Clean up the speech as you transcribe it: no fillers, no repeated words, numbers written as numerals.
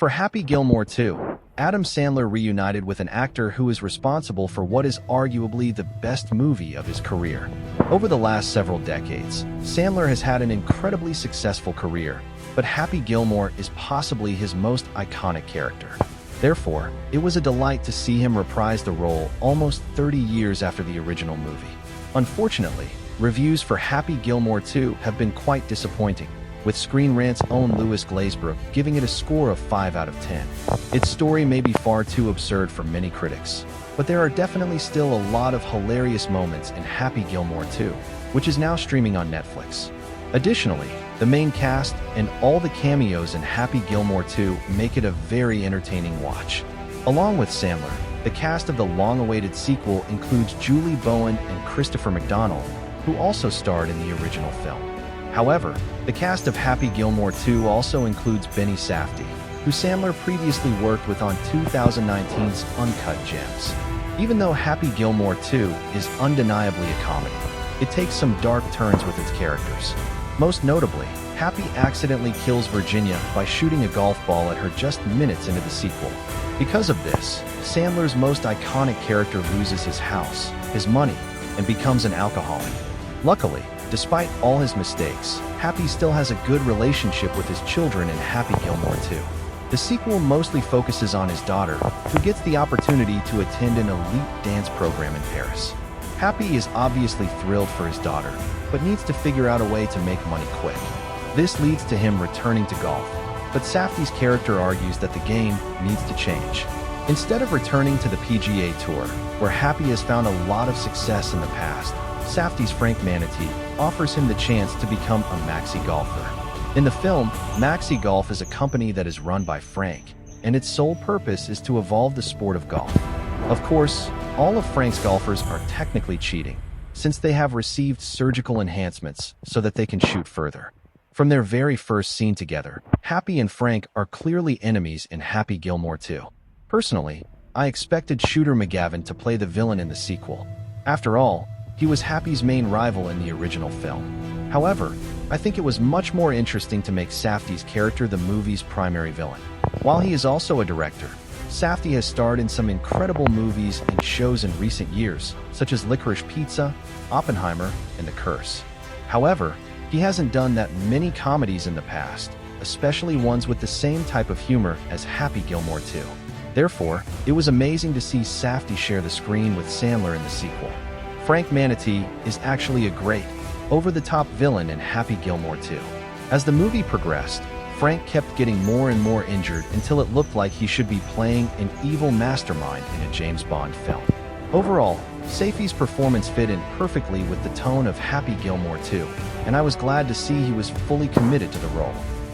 For Happy Gilmore 2, Adam Sandler reunited with an actor who is responsible for what is arguably the best movie of his career. Over the last several decades, Sandler has had an incredibly successful career, but Happy Gilmore is possibly his most iconic character. Therefore, it was a delight to see him reprise the role almost 30 years after the original movie. Unfortunately, reviews for Happy Gilmore 2 have been quite disappointing, with Screen Rant's own Lewis Glazebrook giving it a score of 5 out of 10. Its story may be far too absurd for many critics, but there are definitely still a lot of hilarious moments in Happy Gilmore 2, which is now streaming on Netflix. Additionally, the main cast and all the cameos in Happy Gilmore 2 make it a very entertaining watch. Along with Sandler, the cast of the long-awaited sequel includes Julie Bowen and Christopher McDonald, who also starred in the original film. However, the cast of Happy Gilmore 2 also includes Benny Safdie, who Sandler previously worked with on 2019's Uncut Gems. Even though Happy Gilmore 2 is undeniably a comedy, it takes some dark turns with its characters. Most notably, Happy accidentally kills Virginia by shooting a golf ball at her just minutes into the sequel. Because of this, Sandler's most iconic character loses his house, his money, and becomes an alcoholic. Luckily, despite all his mistakes, Happy still has a good relationship with his children in Happy Gilmore 2. The sequel mostly focuses on his daughter, who gets the opportunity to attend an elite dance program in Paris. Happy is obviously thrilled for his daughter, but needs to figure out a way to make money quick. This leads to him returning to golf, but Safdie's character argues that the game needs to change. Instead of returning to the PGA Tour, where Happy has found a lot of success in the past, Safdie's Frank Manatee offers him the chance to become a maxi golfer. In the film, Maxi Golf is a company that is run by Frank, and its sole purpose is to evolve the sport of golf. Of course, all of Frank's golfers are technically cheating, since they have received surgical enhancements so that they can shoot further. From their very first scene together, Happy and Frank are clearly enemies in Happy Gilmore 2. Personally, I expected Shooter McGavin to play the villain in the sequel. After all, he was Happy's main rival in the original film. However, I think it was much more interesting to make Safdie's character the movie's primary villain. While he is also a director, Safdie has starred in some incredible movies and shows in recent years, such as Licorice Pizza, Oppenheimer, and The Curse. However, he hasn't done that many comedies in the past, especially ones with the same type of humor as Happy Gilmore 2. Therefore, it was amazing to see Safdie share the screen with Sandler in the sequel. Frank Manatee is actually a great, over-the-top villain in Happy Gilmore 2. As the movie progressed, Frank kept getting more and more injured until it looked like he should be playing an evil mastermind in a James Bond film. Overall, Safdie's performance fit in perfectly with the tone of Happy Gilmore 2, and I was glad to see he was fully committed to the role.